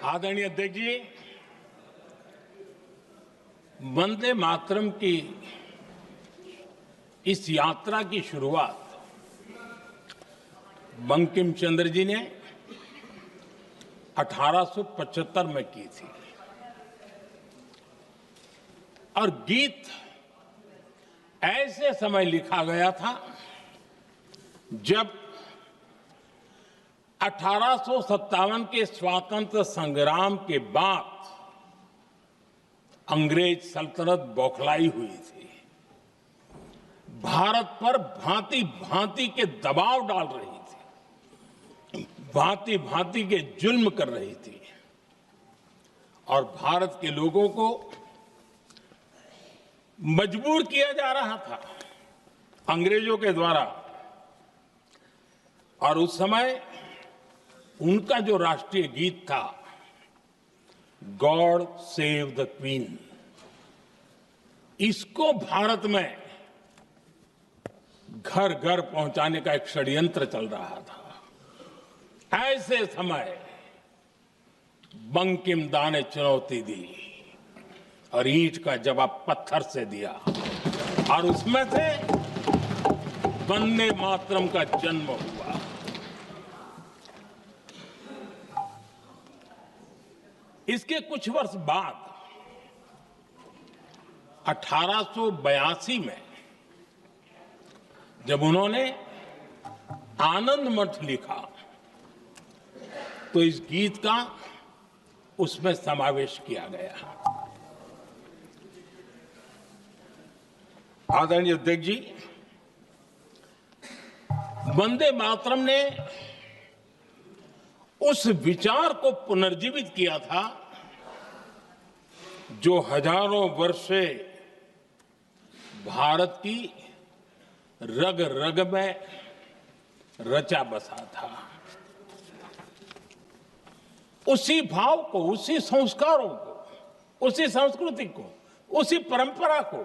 आदरणीय अध्यक्ष जी, वंदे मातरम की इस यात्रा की शुरुआत बंकिम चंद्र जी ने 1875 में की थी और गीत ऐसे समय लिखा गया था जब 1857 के स्वातंत्र संग्राम के बाद अंग्रेज सल्तनत बौखलाई हुई थी, भारत पर भांति भांति के दबाव डाल रही थी, भांति भांति के जुल्म कर रही थी और भारत के लोगों को मजबूर किया जा रहा था अंग्रेजों के द्वारा। और उस समय उनका जो राष्ट्रीय गीत था, गॉड सेव द क्वीन, इसको भारत में घर घर पहुंचाने का एक षड्यंत्र चल रहा था। ऐसे समय बंकिम दा ने चुनौती दी और ईंट का जवाब पत्थर से दिया और उसमें से वंदे मातरम का जन्म हुआ। इसके कुछ वर्ष बाद 1882 में जब उन्होंने आनंद मठ लिखा तो इस गीत का उसमें समावेश किया गया। आदरणीय अध्यक्ष जी, वंदे मातरम ने उस विचार को पुनर्जीवित किया था जो हजारों वर्ष से भारत की रग रग में रचा बसा था। उसी भाव को, उसी संस्कारों को, उसी संस्कृति को, उसी परंपरा को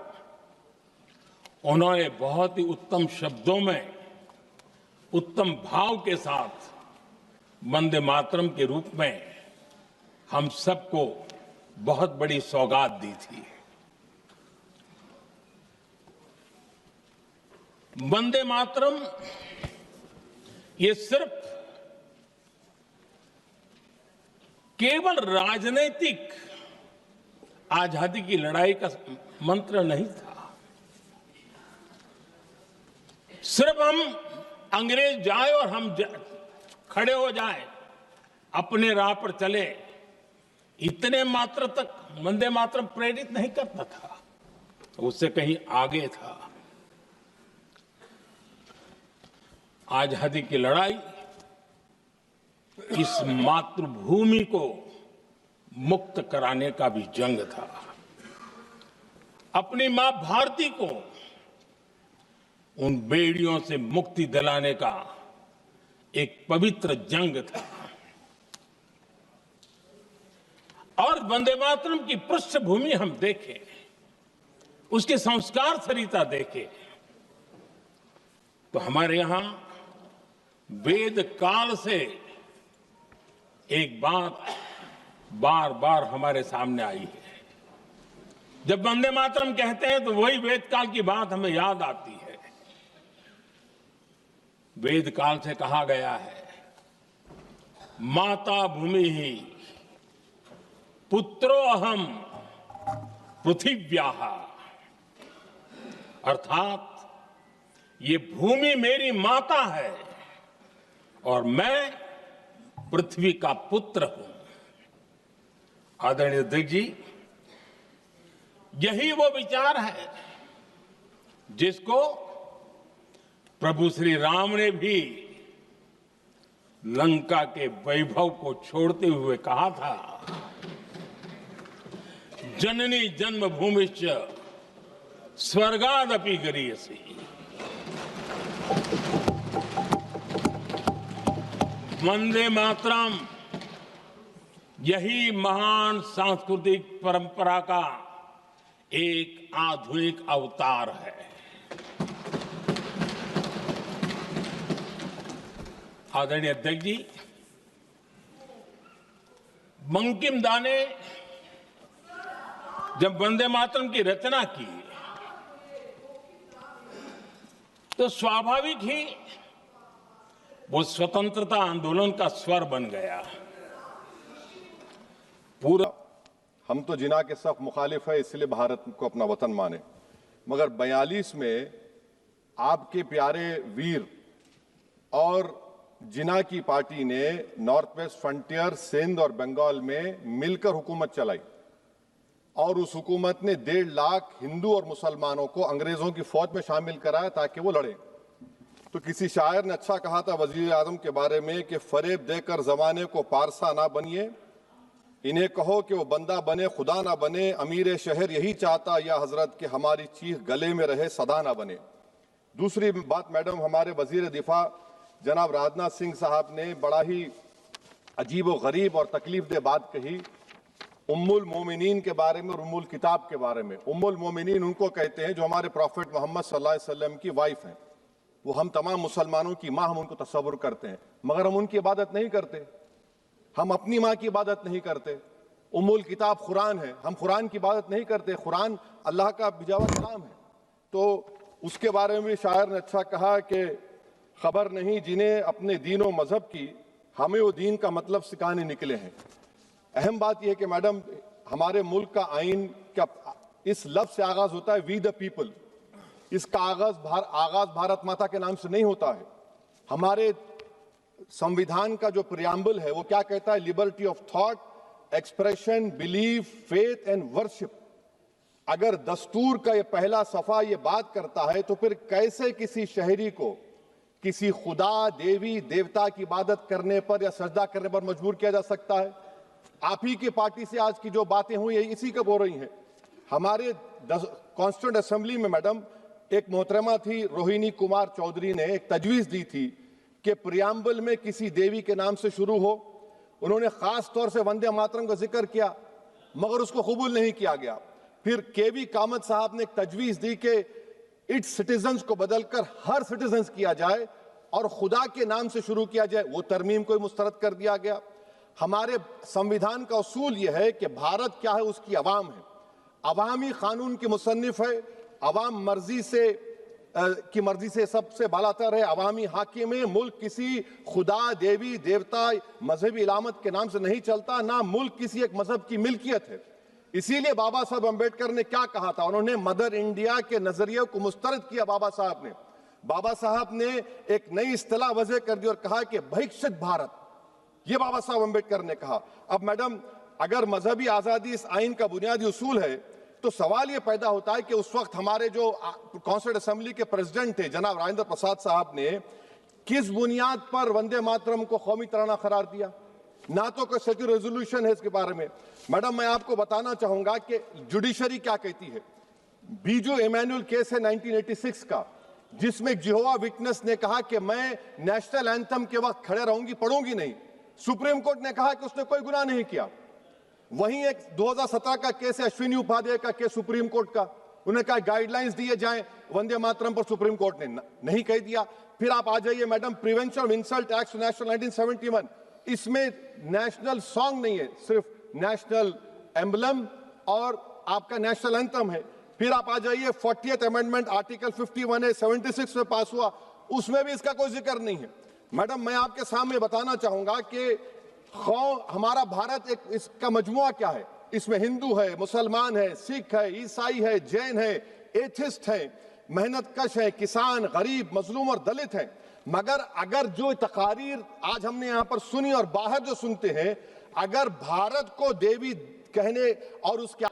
उन्होंने बहुत ही उत्तम शब्दों में, उत्तम भाव के साथ वंदे मातरम के रूप में हम सबको बहुत बड़ी सौगात दी थी। वंदे मातरम ये सिर्फ केवल राजनीतिक आजादी की लड़ाई का मंत्र नहीं था। सिर्फ हम अंग्रेज जाए और हम खड़े हो जाए, अपने राह पर चले, इतने मात्र तक वंदे मातरम प्रेरित नहीं करता था, उससे कहीं आगे था। आजादी की लड़ाई इस मातृभूमि को मुक्त कराने का भी जंग था। अपनी मां भारती को उन बेड़ियों से मुक्ति दिलाने का एक पवित्र जंग था। और वंदे मातरम की पृष्ठभूमि हम देखें, उसके संस्कार सरिता देखें, तो हमारे यहां वेद काल से एक बात बार बार हमारे सामने आई है। जब वंदे मातरम कहते हैं तो वही वेद काल की बात हमें याद आती है। वेद काल से कहा गया है, माता भूमि ही पुत्रो अहम पृथिव्याः, अर्थात ये भूमि मेरी माता है और मैं पृथ्वी का पुत्र हूं। आदरणीय अध्यक्ष जी, यही वो विचार है जिसको प्रभु श्री राम ने भी लंका के वैभव को छोड़ते हुए कहा था, जननी जन्मभूमिश्च स्वर्गादपि गरीयसी। वंदे मातरम यही महान सांस्कृतिक परंपरा का एक आधुनिक अवतार है। आदरणीय अध्यक्ष जी, बंकिम दा ने जब वंदे मातरम की रचना की तो स्वाभाविक ही वो स्वतंत्रता आंदोलन का स्वर बन गया। पूरा हम तो जिना के सख्त मुखालिफ है, इसलिए भारत को अपना वतन माने, मगर 42 में आपके प्यारे वीर और जिना की पार्टी ने नॉर्थ वेस्ट फ्रंटियर, सिंध और बंगाल में मिलकर हुकूमत चलाई और उस हुकूमत ने 1.5 लाख हिंदू और मुसलमानों को अंग्रेजों की फौज में शामिल कराया ताकि वो लड़े। तो किसी शायर ने अच्छा कहा था वजीर आजम के बारे में कि फरेब देकर जमाने को पारसा ना बनिए, इन्हें कहो कि वो बंदा बने खुदा ना बने, अमीर शहर यही चाहता या हजरत कि हमारी चीख गले में रहे सदा ना बने। दूसरी बात मैडम, हमारे वजीर दिफा जनाब राजनाथ सिंह साहब ने बड़ा ही अजीब व गरीब और तकलीफ दे बात कही उम्मुल मोमिनीन के बारे में और उम्मुल किताब के बारे में। उम्मुल मोमिनीन उनको कहते हैं जो हमारे प्रॉफिट मोहम्मद सल्लल्लाहु अलैहि वसल्लम की वाइफ हैं, वो हम तमाम मुसलमानों की माँ, हम उनको तस्वुर करते हैं, मगर हम उनकी इबादत नहीं करते, हम अपनी माँ की इबादत नहीं करते। उम्मुल किताब कुरान है, हम कुरान की इबादत नहीं करते, कुरान अल्लाह का बिजावा कलाम है। तो उसके बारे में भी शायर ने अच्छा कहा कि खबर नहीं जिन्हें अपने दीन व मजहब की, हमें वो दीन का मतलब सिखाने निकले हैं। अहम बात यह है कि मैडम हमारे मुल्क का आइन का इस लफ्ज से आगाज होता है वी द पीपल। इसका आगाज भारत माता के नाम से नहीं होता है। हमारे संविधान का जो प्रियम्बल है वो क्या कहता है? Liberty of thought, expression, belief, faith and worship. अगर दस्तूर का ये पहला सफा ये बात करता है तो फिर कैसे किसी शहरी को किसी खुदा, देवी, देवता की इबादत करने पर या सजदा करने पर मजबूर किया जा सकता है? आप ही की पार्टी से आज की जो बातें हुई है इसी कब हो रही हैं। हमारे कॉन्स्टिट्यूंट असेंबली में मैडम एक मोहतरमा थी रोहिणी कुमार चौधरी ने एक तजवीज दी थी कि प्रियम्बल में किसी देवी के नाम से शुरू हो। उन्होंने खास तौर से वंदे मातरम का जिक्र किया मगर उसको कबूल नहीं किया गया। फिर केवी कामत साहब ने एक तजवीज दी कि इट्स सिटीजन्स को बदलकर हर सिटीजन्स किया जाए और खुदा के नाम से शुरू किया जाए, वो तरमीम को मुस्तरद कर दिया गया। हमारे संविधान का उसूल यह है कि भारत क्या है, उसकी अवाम है, अवामी कानून की मुसन्निफ है, अवाम की मर्जी से सबसे बालातर है, अवामी हाकिम है। मुल्क किसी खुदा, देवी, देवता, मजहबी इलामत के नाम से नहीं चलता, ना मुल्क किसी एक मजहब की मिल्कियत है। इसीलिए बाबा साहब अंबेडकर ने क्या कहा था, उन्होंने मदर इंडिया के नजरिए को मुस्तरद किया। बाबा साहब ने एक नई इस्तिलाह वजह कर दी और कहा कि भैक्षित भारत, ये बाबा साहब अंबेडकर ने कहा। अब मैडम अगर मजहबी आजादी इस आइन का बुनियादी उसूल है तो सवाल ये पैदा होता है कि उस वक्त हमारे जो कॉन्स्टिट्यूंट असेंबली के प्रेसिडेंट थे जनाब राजेंद्र प्रसाद साहब ने किस बुनियाद पर वंदे मातरम को कौमी तराना करार दिया? ना तो कोई सेक्यूर रेजोल्यूशन है इसके बारे में। मैडम मैं आपको बताना चाहूंगा कि जुडिशरी क्या कहती है। बीजू इमैनुअल केस है 1986 का, जिसमें जिहोवा विटनेस ने कहा कि मैं नेशनल एंथम के वक्त खड़े रहूंगी, पढ़ूंगी नहीं। सुप्रीम कोर्ट ने कहा कि उसने कोई गुनाह नहीं किया। वहीं एक 2017 का केस है अश्विनी उपाध्याय का केस सुप्रीम कोर्ट का, उन्हें कहा गाइडलाइंस दिए जाएं वंदे मातरम पर, सुप्रीम कोर्ट ने नहीं कह दिया। फिर आप आ जाइए madam prevention of insult act national 1971, इसमें नेशनल सॉन्ग नहीं है, सिर्फ नेशनल एम्बलम और आपका नेशनल एंथम है। फिर आप आ जाइए 40th अमेंडमेंट आर्टिकल 51 है 76 में पास हुआ, उसमें भी इसका कोई जिक्र नहीं है। मैडम मैं आपके सामने बताना चाहूंगा कि हमारा भारत एक इसका मजमुआ क्या है, इसमें हिंदू है, मुसलमान है, सिख है, ईसाई है, जैन है, एथिस्ट है, मेहनतकश है, किसान, गरीब, मजलूम और दलित है। मगर अगर जो तकारीर आज हमने यहां पर सुनी और बाहर जो सुनते हैं, अगर भारत को देवी कहने और उसके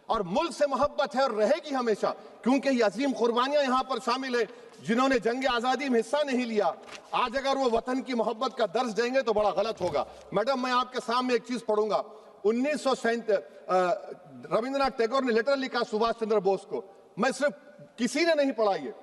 और मुल्क से मोहब्बत है और रहेगी हमेशा, क्योंकि ये अजीम कुर्बानियां यहां पर शामिल है जिन्होंने जंग आजादी में हिस्सा नहीं लिया। आज अगर वो वतन की मोहब्बत का दर्ज देंगे तो बड़ा गलत होगा। मैडम मैं आपके सामने एक चीज पढ़ूंगा। 1937 रविंद्रनाथ टैगोर ने लेटर लिखा सुभाष चंद्र बोस को, मैं सिर्फ किसी ने नहीं पढ़ा ये।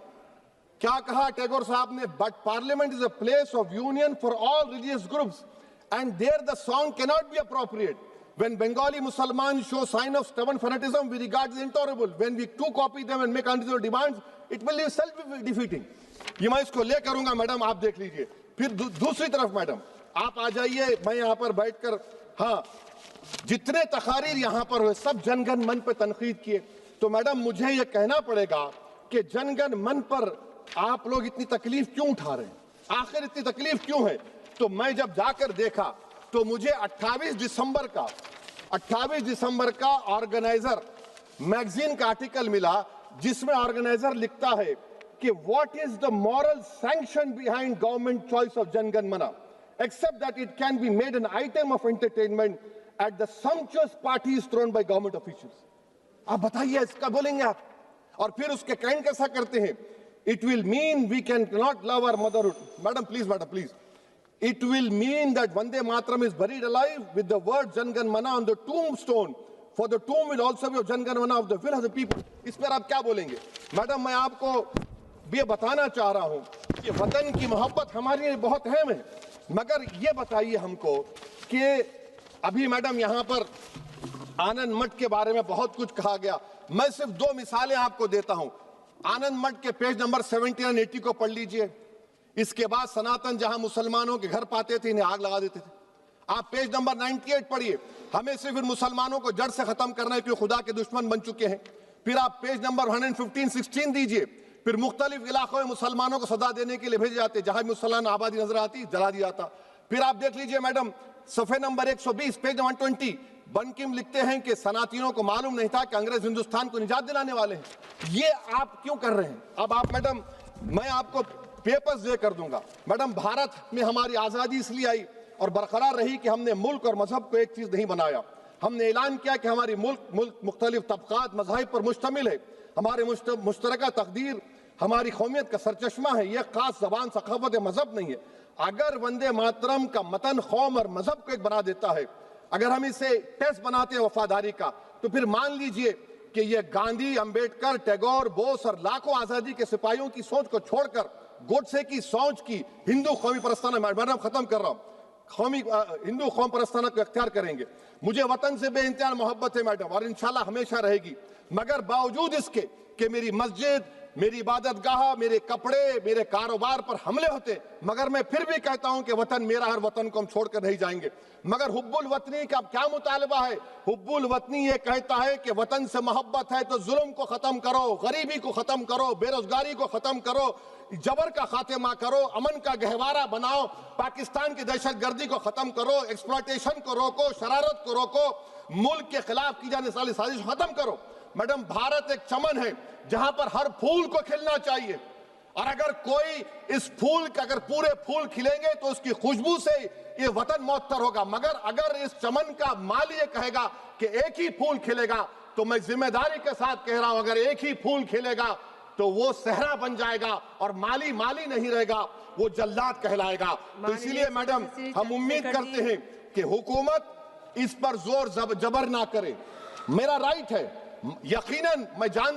क्या कहा टैगोर साहब ने? But parliament is a place of union for all religious groups and there the song can not be appropriate. When Bengali Muslims show sign of stubborn fanaticism, we regard it as intolerable. When we too copy them and make unreasonable demands, it will be self-defeating. ये मैं इसको ले करूंगा madam, आप देख लीजिए। फिर दूसरी तरफ मैडम आप आ जाइए, मैं यहाँ पर बैठकर, हाँ जितने तकारीर यहां पर हुए सब जनगण मन पर तनकीद किए। तो मैडम मुझे यह कहना पड़ेगा कि जनगण मन पर आप लोग इतनी तकलीफ क्यों उठा रहे हैं, आखिर इतनी तकलीफ क्यों है? तो मैं जब जाकर देखा तो मुझे 28 दिसंबर का ऑर्गेनाइजर मैगजीन का आर्टिकल मिला, जिसमें ऑर्गेनाइजर लिखता है कि what is the moral sanction behind government choice of जनगण मना accept that it can be made an item of entertainment at the sumptuous parties thrown by government officials। आप बताइए इसका बोलेंगे आप? और फिर उसके काइंड कैसा करते हैं, it will mean we can not love our motherhood. Madam please, it will mean that Vande Mataram is buried alive with the word Jangan Mana on the tombstone, for the tomb will also be of Jangan Mana of the will of the people। इस पर आप क्या बोलेंगे? Madam मैं आपको ये बताना चाह रहा हूं कि वतन की मोहब्बत हमारे लिए बहुत अहम है, मगर ये बताइए हमको कि अभी मैडम यहां पर आनंद मठ के बारे में बहुत कुछ कहा गया। मैं सिर्फ 2 मिसालें आपको देता हूं। आनंद मठ के पेज नंबर 70 और 80 को पढ़ लीजिए। इसके बाद सनातन जहां मुसलमानों के घर पाते थे इन्हें आग लगा देते थे। आप पेज नंबर 98 पढ़िए, हमें सिर्फ इन मुसलमानों को जड़ से खत्म करना है क्योंकि खुदा के दुश्मन बन चुके हैं। फिर आप पेज नंबर 115-16 दीजिए, फिर मुख्तलिफ इलाकों में मुसलमानों को सदा देने के लिए भेजे जाते, जहां मुसलमान आबादी नजर आती जला दिया जाता। फिर आप देख लीजिए मैडम सफे नंबर 120 पेज 120, बनकिम लिखते हैं कि सनातियों को मालूम नहीं था कि अंग्रेज हिंदुस्तान को निजात दिलाने वाले हैं। ये आप क्यों कर रहे हैं? अब आप मैडम मैं आपको पेपर्स दे कर दूंगा। मैडम भारत में हमारी आजादी इसलिए आई और बरकरार रही कि हमने मुल्क और मजहब को एक चीज नहीं बनाया। हमने ऐलान किया कि हमारी मुल्क मुख्तलिफ तबकात मज़ाहिब पर मुश्तमिल है, हमारे मुश्तरका तकदीर हमारी कौमियत का सरचश्मा है, यह खास जबान सखावत मजहब नहीं है। अगर वंदे मातरम का मतन कौम और मजहब को एक बना देता है, अगर हम इसे टेस्ट बनाते हैं वफादारी का, तो फिर मान लीजिए कि यह गांधी, अंबेडकर, टैगोर, बोस और लाखों आजादी के सिपाहियों की सोच को छोड़कर गोडसे की सोच की हिंदू कौमी परस्ताना, मैडम खत्म कर रहा हूं, हिंदू कौम परस्ताना को अख्तियार करेंगे। मुझे वतन से बेइंतहा मोहब्बत है मैडम, और इंशाल्लाह हमेशा रहेगी, मगर बावजूद इसके कि मेरी मस्जिद, मेरी इबादत गाह, मेरे कपड़े, मेरे कारोबार पर हमले होते, मगर मैं फिर भी कहता हूं कि वतन मेरा, हर वतन को हम छोड़कर नहीं जाएंगे। मगर हुब्बुल वतनी का क्या मुतालबा है? हुब्बुल वतनी ये कहता है कि वतन से मोहब्बत है तो जुल्म को खत्म करो, गरीबी को खत्म करो, बेरोजगारी को खत्म करो, जबर का खात्मा करो, अमन का गहवारा बनाओ, पाकिस्तान की दहशतगर्दी को खत्म करो, एक्सप्लॉयटेशन को रोको, शरारत को रोको, मुल्क के खिलाफ की जाने वाली साजिश खत्म करो। मैडम भारत एक चमन है जहां पर हर फूल को खिलना चाहिए, और अगर कोई इस फूल के अगर पूरे फूल खिलेंगे तो उसकी खुशबू से ये वतन मौतर होगा, मगर अगर इस चमन का माली ये कहेगा कि एक ही फूल खिलेगा, तो मैं जिम्मेदारी के साथ कह रहा हूं अगर एक ही फूल खिलेगा तो वो सहरा बन जाएगा और माली नहीं रहेगा, वो जल्लाद कहलाएगा। तो इसीलिए मैडम हम उम्मीद करते हैं कि हुकूमत इस पर जोर जबर ना करे। मेरा राइट है, यकीनन मैं जानता